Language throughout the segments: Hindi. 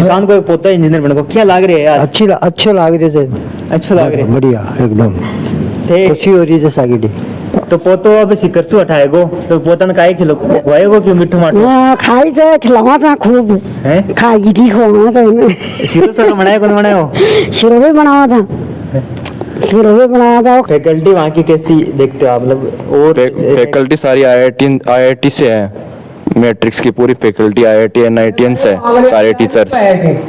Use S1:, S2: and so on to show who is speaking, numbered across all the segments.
S1: किसान को एक पोता इंजीनियर बनने को क्या लाग रही है यार?
S2: अच्छे लाग रहे थे।
S1: अच्छा लाग रही है
S2: बढ़िया एकदम
S1: थे।
S2: खुशी हो रही है सागिडी।
S1: तो पोतो अब सिकरसु हटाएगो तो पोता ने काहे खिलो वाएगो कि मिठो माटो
S3: खाई से खिलावा था खूब
S1: है
S3: खाई की खोवा था
S1: शिरो सर बनाया कौन बनाया
S3: शिरो भी बनाया था शिरो भी बनाया था।
S1: फैकल्टी वहाँ की कैसी देखते हो आप मतलब? और
S4: फैकल्टी सारी आईआईटी से है। मैट्रिक्स की पूरी फैकल्टी आईआईटी एनआईटीएन से है, सारे टीचर्स।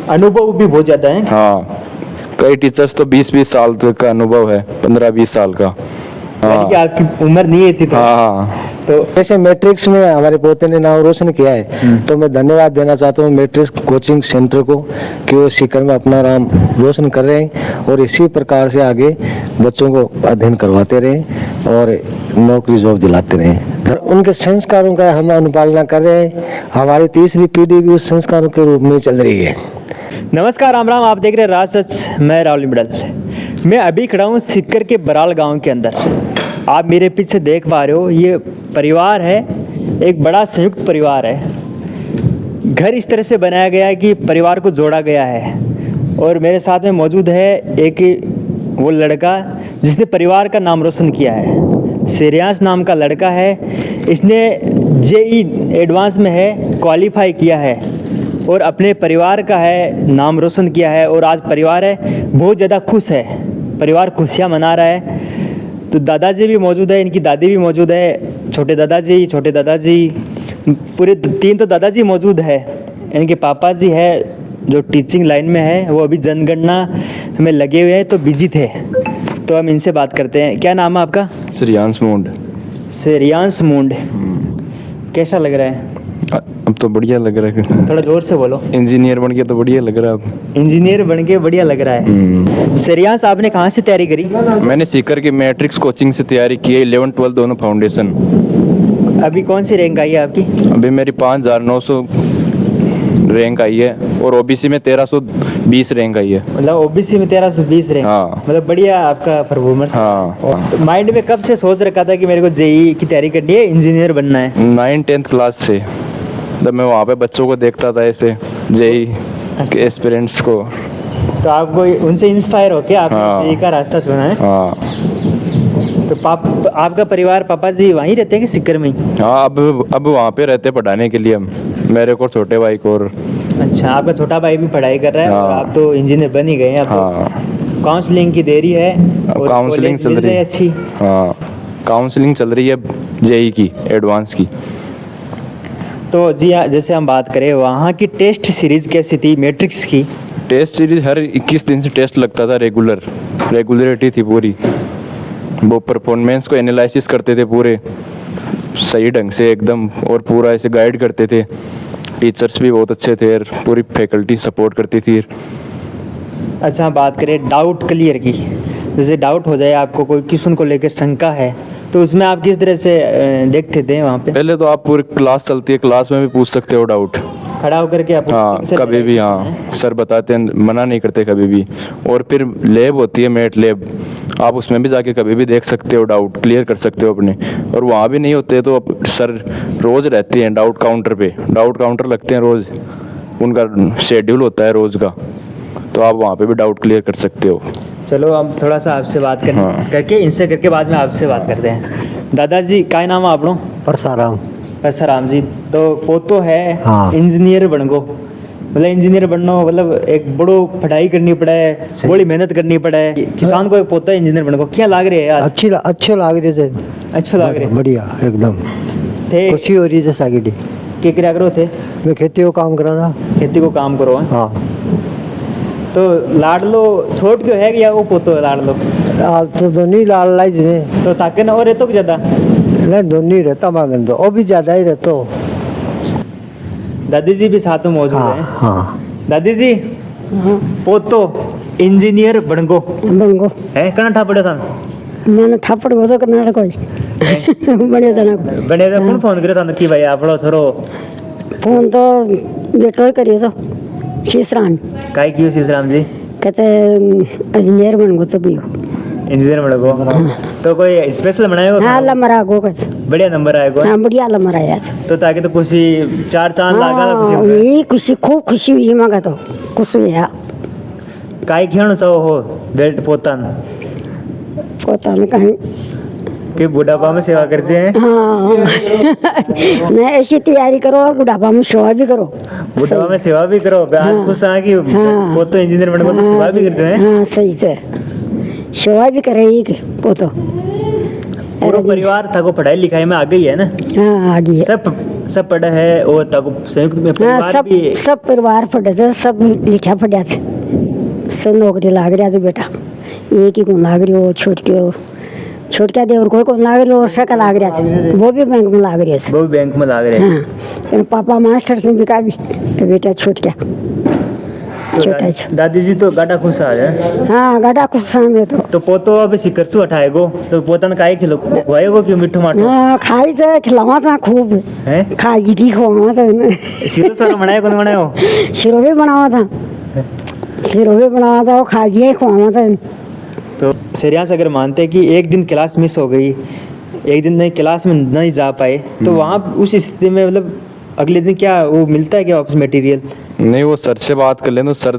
S1: अनुभव भी बहुत ज्यादा है।
S4: हाँ, कई टीचर्स तो 20-20 साल तक का अनुभव है, 15-20 साल का।
S1: यानी कि आपकी उम्र नहीं है थी तो
S4: हाँ।
S2: तो जैसे मैट्रिक्स में हमारे पोते ने नाम रोशन किया है तो मैं धन्यवाद देना चाहता हूँ मैट्रिक्स कोचिंग सेंटर को कि वो सीकर में अपना नाम रोशन कर रहे हैं और इसी प्रकार से आगे बच्चों को अध्ययन करवाते रहें और नौकरी जॉब दिलाते रहें। उनके संस्कारों का हम अनुपालना कर रहे हैं। हमारी तीसरी पीढ़ी भी उस संस्कारों के रूप में चल रही है।
S1: नमस्कार, राम राम। आप देख रहे हैं राज सच, मैं राहुल बिड़ल। मैं अभी खड़ा हूँ सीकर के बराल गांव के अंदर। आप मेरे पीछे देख पा रहे हो, ये परिवार है, एक बड़ा संयुक्त परिवार है। घर इस तरह से बनाया गया है कि परिवार को जोड़ा गया है। और मेरे साथ में मौजूद है एक वो लड़का जिसने परिवार का नाम रोशन किया है। श्रेयांश नाम का लड़का है। इसने जेई एडवांस में है क्वालिफाई किया है और अपने परिवार का है नाम रोशन किया है। और आज परिवार है बहुत ज़्यादा खुश है, परिवार खुशियाँ मना रहा है। तो दादाजी भी मौजूद है, इनकी दादी भी मौजूद है, छोटे दादाजी, पूरे 3 तो दादाजी मौजूद है। इनके पापा जी है जो टीचिंग लाइन में है, वो अभी जनगणना में लगे हुए हैं तो बिजी थे। तो हम इनसे बात करते हैं। क्या नाम है आपका?
S4: श्रेयांश मुंड।
S1: श्रेयांश मुंड। कैसा लग रहा है?
S4: अब तो बढ़िया लग रहा है।
S1: थोड़ा जोर से बोलो।
S4: इंजीनियर बन के तो बढ़िया लग रहा है अब।
S1: इंजीनियर बन के बढ़िया लग रहा है। श्रेयांश, आपने कहाँ से तैयारी करी?
S4: मैंने सीकर की मैट्रिक्स कोचिंग से तैयारी की है, 11-12 दोनों फाउंडेशन।
S1: अभी कौन सी रैंक आई है आपकी?
S4: अभी मेरी 5900 रैंक आई है और ओबीसी में 1320 रैंक आई है।
S1: मतलब ओबीसी में 1320 रैंक।
S4: हाँ।
S1: मतलब बढ़िया आपका परफॉर्मेंस।
S4: हाँ।
S1: माइंड में कब से सोच रखा था कि मेरे को जेई की तैयारी करनी है, इंजीनियर बनना है?
S4: 9-10th क्लास से, जब मैं वहाँ पे बच्चों को देखता था ऐसे जेई के एस्पिरेंट्स को।
S1: तो आपको उनसे इंस्पायर होके आपने जेई का रास्ता चुना है?
S4: हाँ।
S1: तो आपका परिवार, पापा जी वहीं रहते हैं कि सीकर में ही?
S4: हाँ, अब वहाँ पे रहते पढ़ाने के लिए हम, मेरे को छोटे भाई को। और
S1: अच्छा, आपका छोटा भाई भी पढ़ाई कर रहा है।
S4: हाँ।
S1: और आप तो इंजीनियर बन ही गए हैं। अब
S4: हाँ।
S1: काउंसलिंग की देरी है और
S4: काउंसलिंग चल रही है
S1: अच्छी।
S4: हाँ, काउंसलिंग चल रही है जेई की, एडवांस की।
S1: तो जी हाँ, जैसे हम बात करें वहाँ की टेस्ट सीरीज कैसी थी मैट्रिक्स की?
S4: टेस्ट सीरीज हर 21 दिन से टेस्ट लगता था, रेगुलरिटी थी पूरी। वो परफॉर्मेंस को एनालिसिस करते थे पूरे सही ढंग से एकदम, और पूरा ऐसे गाइड करते थे। टीचर्स भी बहुत अच्छे थे और पूरी फैकल्टी सपोर्ट करती थी।
S1: अच्छा, बात करें डाउट क्लियर की। जैसे डाउट हो जाए आपको, कोई क्वेश्चन को लेकर शंका है, तो उसमें आप किस तरह से देखते थे वहाँ पे?
S4: पहले तो आप पूरी क्लास चलती है, क्लास में भी पूछ सकते हो डाउट,
S1: खड़ा होकर के आप?
S4: हाँ, कभी भी। हाँ, सर बताते हैं, मना नहीं करते कभी भी। और फिर लैब होती है, मैट लैब, आप उसमें भी जाके कभी भी देख सकते हो, डाउट क्लियर कर सकते हो अपने। और वहाँ भी नहीं होते तो सर रोज़ रहते हैं डाउट काउंटर पे, डाउट काउंटर लगते हैं रोज़, उनका शेड्यूल होता है रोज़ का, तो आप वहाँ पे भी डाउट क्लियर कर सकते हो।
S1: चलो हम थोड़ा सा आपसे बात करके इनसे करके बाद में आपसे बात करते हैं। दादाजी, क्या नाम है आप लोग? परसाराम जी। तो पोतो है इंजीनियर बन गो, मतलब इंजीनियर बनना मतलब एक बड़ो पढ़ाई करनी पड़ा है, बड़ी मेहनत करनी पड़ा है। किसान को एक पोता इंजीनियर बन गो क्या लाग रही है यार?
S2: अच्छे लाग रहे थे।
S1: अच्छा लाग रहे,
S2: बढ़िया एकदम
S1: थे।
S2: खुशी हो रही है सागिडी।
S1: क्या करो थे?
S2: मैं खेती को काम करा था।
S1: खेती को काम करो?
S2: हाँ।
S1: तो लाडलो छोट क्यों है या वो पोतो है लाडलो?
S2: तो दोनों लाल लाई जी
S1: तो ताके ना और रहते को ज्यादा
S2: नहीं, दोनों ही रहता मांगन तो और भी ज्यादा ही रहता।
S1: दादी जी भी साथ में मौजूद है।
S2: हाँ।
S1: दादी जी, पोतो इंजीनियर बनगो है कना ठापड़े था?
S3: मैंने थापड़ गो तो कर्नाटक कोई बढ़िया जना
S1: बने तो कौन फोन करे था कि भाई आप लोग छोरो?
S3: फोन तो बेटो ही करिए तो शीशराम
S1: काय कियो शीशराम जी?
S3: कहते इंजीनियर बन गो तो भी
S1: इंजीनियर बनगो। तो कोई स्पेशल बनाए हो?
S3: हाँ, लमरा गो कहते
S1: बढ़िया नंबर आएगा।
S3: हाँ बढ़िया नंबर आया
S1: तो ताकि तो खुशी चार चांद लागा ना खुशी
S3: हाँ
S1: में।
S3: ये खुशी खूब खुशी हुई मगा तो खुश हुआ
S1: काय खेलना चाहो हो बेट पोतान
S3: पोता में कहीं
S1: कि बुढ़ापा में सेवा करते हैं।
S3: हाँ नहीं ऐसी तैयारी करो और बुढ़ापा में सेवा भी करो
S1: बुढ़ापा में सेवा भी करो। आज कुछ आ कि
S3: हाँ।
S1: पोतो इंजीनियर बनने को तो सेवा भी करते हैं।
S3: हाँ सही से सेवा भी करेगी कि पोतो
S1: पूरा परिवार था को पढ़ाई लिखाई में आगे ही है ना।
S3: हाँ आगे है।
S1: सब पढ़ा है और ताको संयुक्त में
S3: हाँ
S1: परिवार
S3: सब
S1: भी
S3: सब परिवार पढ़े थे सब लिखा पढ़ा थे सब नौकरी लाग रहा थे बेटा एक ही को लाग रही हो छोटका देवर कोई को लाग रही हो सका लाग रहा थे वो भी बैंक में लाग रहे थे
S1: वो भी बैंक में लाग रहे हैं।
S3: हाँ फिर पापा मास्टर से बिका भी तो बेटा छोटका छोटा सा
S1: दादी जी तो गाटा खुश आ जाए।
S3: हाँ गड़ा कुछ सामने तो
S1: पोतो अब सिकरसु हटाएगो तो पोतन काहे खिलो वाएगो कि मिठो माठो
S3: हाँ खाई थे खिलावा था खूब
S1: हैं
S3: खाई की खुआवा था
S1: सिरो सर बनाए कौन बनायो
S3: सिरो भी बनावा था वो खाई खुआवा था
S1: तो श्रेयांश अगर मानते हैं कि एक दिन क्लास मिस हो गई एक दिन नहीं क्लास में नहीं जा पाए तो वहाँ उस स्थिति में मतलब अगले दिन क्या वो मिलता है क्या वापस मटेरियल।
S4: नहीं वो सर से बात कर लें तो सर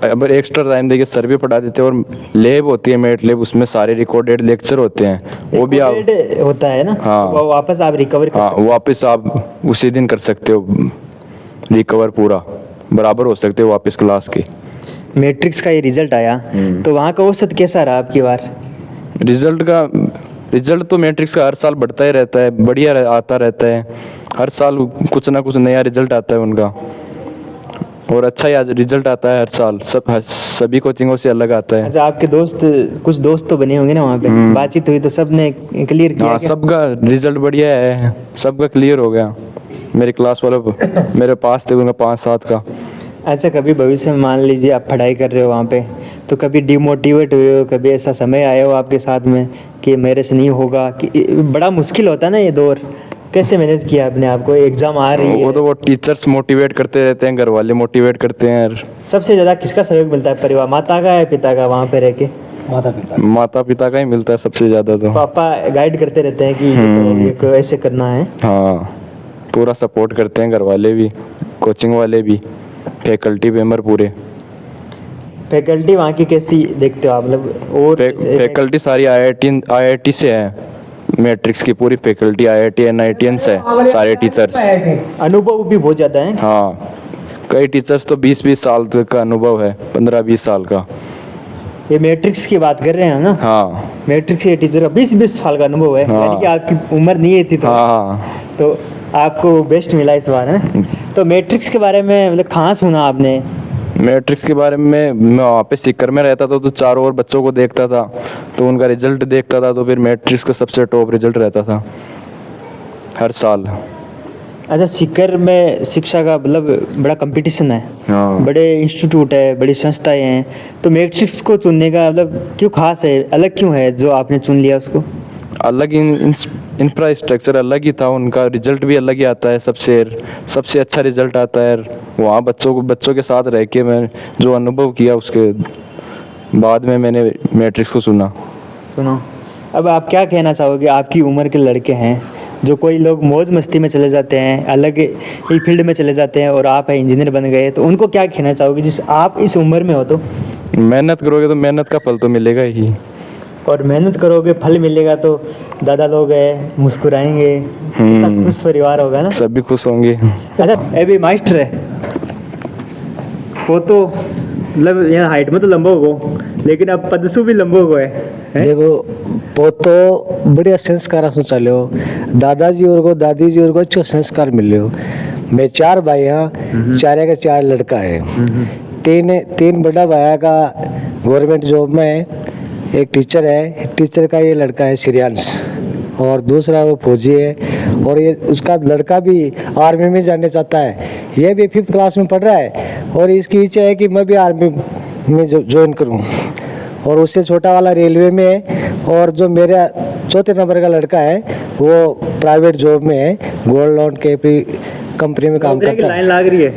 S4: अगर एक्स्ट्रा टाइम देके सर भी पढ़ा देते हैं और लैब होती है मेट लैब उसमें सारे रिकॉर्डेड लेक्चर होते हैं वो भी आप
S1: होता है ना।
S4: हाँ।
S1: वो वापस आप रिकवर कर
S4: हाँ वापस आप उसी दिन कर सकते हो रिकवर पूरा बराबर हो सकते हो वापस क्लास के।
S1: मैट्रिक्स का ये रिजल्ट आया तो वहाँ का औसत कैसा रहा आपकी बार।
S4: रिजल्ट तो मैट्रिक्स का हर साल बढ़ता ही रहता है बढ़िया आता रहता है हर साल कुछ ना कुछ नया रिजल्ट आता है उनका और अच्छा ही रिजल्ट आता है हर साल सभी कोचिंगों से अलग आता है।
S1: अच्छा आपके कुछ दोस्त तो बने होंगे ना वहाँ पे बातचीत हुई तो सबने क्लियर किया
S4: हाँ
S1: क्या?
S4: सबका रिजल्ट बढ़िया है सबका क्लियर हो गया मेरे क्लास वाले मेरे पास थे उनका 5-7 का।
S1: अच्छा कभी भविष्य में मान लीजिए आप पढ़ाई कर रहे हो वहाँ पे तो कभी डिमोटिवेट हुए हो कभी ऐसा समय आया हो आपके साथ में कि मेरे से नहीं होगा कि बड़ा मुश्किल होता है ना ये दौर कैसे मैनेज किया अपने आप को एग्जाम आ रही है।
S4: वो टीचर्स मोटिवेट करते रहते हैं घर वाले मोटिवेट करते हैं। सबसे
S1: ज़्यादा किसका सहयोग मिलता है परिवार माता का या पिता का वहाँ पे रह के।
S4: माता पिता का ही मिलता है सबसे ज़्यादा तो
S1: पापा गाइड करते रहते हैं कि ये को ऐसे करना है।
S4: हाँ पूरा सपोर्ट करते हैं घर वाले भी कोचिंग वाले भी फैकल्टी मेंबर पूरे।
S1: फैकल्टी वहाँ की कैसी देखते हो आप मतलब और
S4: फैकल्टी सारी IIT से है मैट्रिक्स की पूरी फैकल्टी IIT NITians है सारे टीचर्स।
S1: अनुभव भी बहुत ज़्यादा है।
S4: हाँ कई टीचर्स तो 20-20 साल तक का अनुभव है 15-20 साल का।
S1: ये मैट्रिक्स की बात कर रहे हैं ना।
S4: हाँ
S1: मैट्रिक्स के टीचर का 20-20 साल का अनुभव है।
S4: हाँ।
S1: यानी कि आपकी उम्र नहीं है थी तो आपको बेस्ट मिला इस बार है। तो मैट्रिक्स के बारे में मतलब कहाँ सुना आपने।
S4: मैट्रिक्स के बारे में मैं वहाँ पे सीकर में रहता था तो चारों ओर बच्चों को देखता था तो उनका रिजल्ट देखता था तो फिर मैट्रिक्स का सबसे टॉप रिजल्ट रहता था हर साल।
S1: अच्छा सीकर में शिक्षा का मतलब बड़ा कंपटीशन है।
S4: हाँ।
S1: बड़े इंस्टीट्यूट है बड़ी संस्थाएं हैं तो मैट्रिक्स को चुनने का मतलब क्यों खास है अलग क्यों है जो आपने चुन लिया उसको।
S4: अलग इंफ्रास्ट्रक्चर अलग ही था उनका रिजल्ट भी अलग ही आता है सबसे अच्छा रिजल्ट आता है। वहाँ बच्चों के साथ रह के मैं जो अनुभव किया उसके बाद में मैंने मैट्रिक्स को सुनो।
S1: अब आप क्या कहना चाहोगे आपकी उम्र के लड़के हैं जो कोई लोग मौज मस्ती में चले जाते हैं अलग ही फील्ड में चले जाते हैं और आप इंजीनियर बन गए तो उनको क्या कहना चाहोगे जिस आप इस उम्र में हो तो।
S4: मेहनत करोगे तो मेहनत का फल तो मिलेगा ही
S1: और मेहनत करोगे फल मिलेगा तो दादा लोग हैं मुस्कुराएंगे कितना खुश परिवार होगा ना
S4: सभी खुश होंगे।
S1: अच्छा अभी मास्टर है वो तो मतलब यहाँ हाइट में तो लंबो हो लेकिन अब पदसु भी लंबो हो है।
S2: देखो वो तो बढ़िया संस्कार चलो दादाजी और को दादी जी और को अच्छो संस्कार मिले हो। मैं 4 भाई हाँ 4 का 4 लड़का है 3 बड़ा भाई का गवर्नमेंट जॉब में है एक टीचर है टीचर का ये लड़का है श्रेयांश और दूसरा वो फौजी है और ये उसका लड़का भी आर्मी में जाने चाहता है ये भी 5th क्लास में पढ़ रहा है और इसकी इच्छा है कि मैं भी आर्मी में ज्वाइन करूं और उससे छोटा वाला रेलवे में है और जो मेरा 4थे नंबर का लड़का है वो प्राइवेट जॉब में है गोल्ड लोन के कंपनी में काम करता है।
S1: लाइन लाग रही है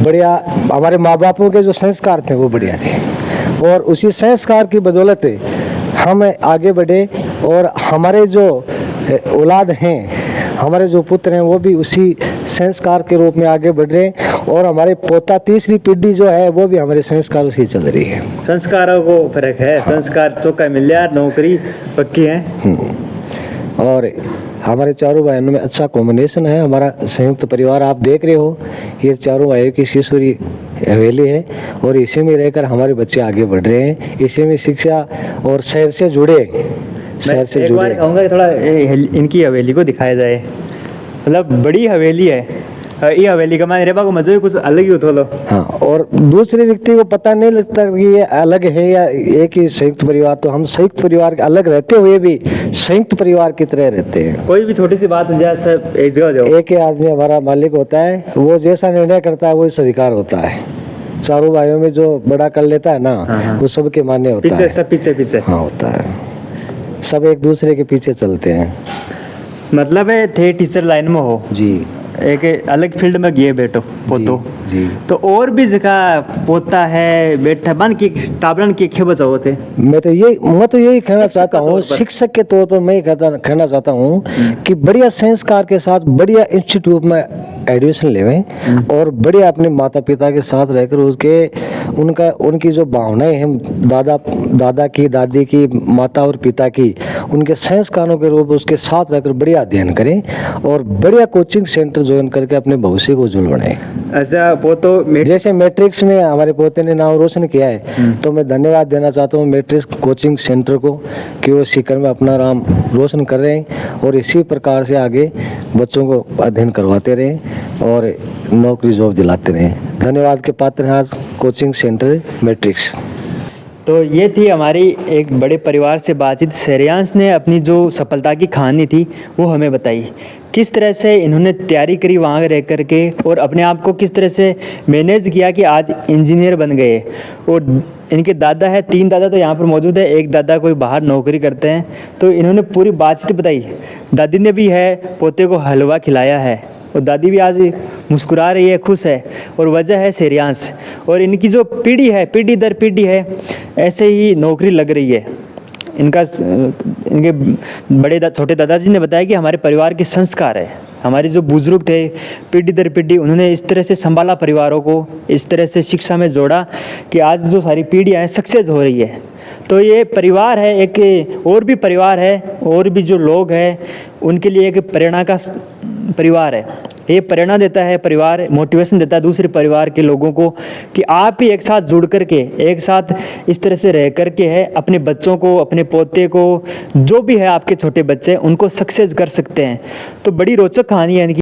S2: बढ़िया हमारे माँ बापों के जो संस्कार थे वो बढ़िया थे और उसी संस्कार की बदौलत हम आगे बढ़े और हमारे जो औलाद हैं, हमारे जो पुत्र हैं वो भी उसी संस्कार के रूप में आगे बढ़ रहे हैं, और हमारे पोता तीसरी पीढ़ी जो है वो भी हमारे संस्कार उसी चल रही है।
S1: संस्कारों को फर्क है, संस्कार चौका मिल जाए, नौकरी पक्की है।
S2: और हमारे चारों भाइयों में अच्छा कॉम्बिनेशन है। हमारा संयुक्त परिवार आप देख रहे हो, ये चारों भाइयों की शिशुरी हवेली है, और इसी में रहकर हमारे बच्चे आगे बढ़ रहे हैं। इसी में शिक्षा और शहर से जुड़े, शहर से
S1: एक बार
S2: जुड़े।
S1: कहूँगा कि थोड़ा इनकी हवेली को दिखाया जाए, मतलब बड़ी हवेली है। ये हवेली का मान रेबा को मजे कुछ अलग ही होता लो।
S2: हाँ, और दूसरे व्यक्ति को पता नहीं लगता कि ये अलग है या एक ही संयुक्त परिवार। तो हम संयुक्त परिवार के अलग रहते हुए भी संयुक्त परिवार की तरह रहते हैं।
S1: कोई भी छोटी सी बात हो जाए सब एक जगह जाओ।
S2: एक ही आदमी हमारा मालिक होता है, वो जैसा निर्णय करता है वही स्वीकार होता है। चारों भाइयों में जो बड़ा कर लेता है ना, वो सबके मान्य होता
S1: पीछे
S2: है।
S1: सब पीछे पीछे
S2: हाँ, होता है। सब एक दूसरे के पीछे चलते हैं।
S1: मतलब है थे टीचर लाइन में हो,
S2: जी
S1: एक अलग फील्ड में गए बेटो पोतो
S2: जी।
S1: तो और भी जगह पोता है बेटा बन के टाबरन के खे बचाओ थे।
S2: मैं तो यही कहना चाहता
S1: के
S2: हूँ,
S1: तौर पर।
S2: शिक्षक के तौर पर मैं कहना चाहता हूँ कि बढ़िया संस्कार के साथ बढ़िया इंस्टीट्यूट में एडमिशन लेवें, और बढ़िया अपने माता पिता के साथ रहकर उनकी जो भावनाएं हैं, दादा की, दादी की, माता और पिता की, उनके संस्कारों के रूप उसके साथ रहकर बढ़िया अध्ययन करें, और बढ़िया कोचिंग सेंटर ज्वाइन करके अपने भविष्य को उज्जवल बनाएं।
S1: अच्छा पोतो
S2: जैसे मैट्रिक्स में हमारे पोते ने नाम रोशन किया है, तो मैं धन्यवाद देना चाहता हूँ मैट्रिक्स कोचिंग सेंटर को कि वो सीकर में अपना नाम रोशन कर रहे हैं, और इसी प्रकार से आगे बच्चों को अध्ययन करवाते रहें और नौकरी जॉब दिलाते रहें। धन्यवाद के पात्र हैं आज कोचिंग सेंटर मैट्रिक्स।
S1: तो ये थी हमारी एक बड़े परिवार से बातचीत। श्रेयांश ने अपनी जो सफलता की कहानी थी वो हमें बताई, किस तरह से इन्होंने तैयारी करी वहाँ रह कर के, और अपने आप को किस तरह से मैनेज किया कि आज इंजीनियर बन गए। और इनके दादा है, 3 दादा तो यहाँ पर मौजूद है, एक दादा कोई बाहर नौकरी करते हैं। तो इन्होंने पूरी बातचीत बताई। दादी ने भी है पोते को हलवा खिलाया है, और दादी भी आज मुस्कुरा रही है, खुश है, और वजह है श्रेयांश। और इनकी जो पीढ़ी है, पीढ़ी दर पीढ़ी है, ऐसे ही नौकरी लग रही है। इनके बड़े छोटे दादाजी ने बताया कि हमारे परिवार के संस्कार है, हमारे जो बुजुर्ग थे पीढ़ी दर पीढ़ी, उन्होंने इस तरह से संभाला परिवारों को, इस तरह से शिक्षा में जोड़ा कि आज जो सारी पीढ़ियाँ हैं सक्सेस हो रही है। तो ये परिवार है, एक और भी परिवार है, और भी जो लोग हैं उनके लिए एक प्रेरणा का परिवार है। ये प्रेरणा देता है परिवार, मोटिवेशन देता है दूसरे परिवार के लोगों को कि आप भी एक साथ जुड़ करके, एक साथ इस तरह से रह करके है अपने बच्चों को, अपने पोते को, जो भी है आपके छोटे बच्चे, उनको सक्सेस कर सकते हैं। तो बड़ी रोचक कहानी है इनकी।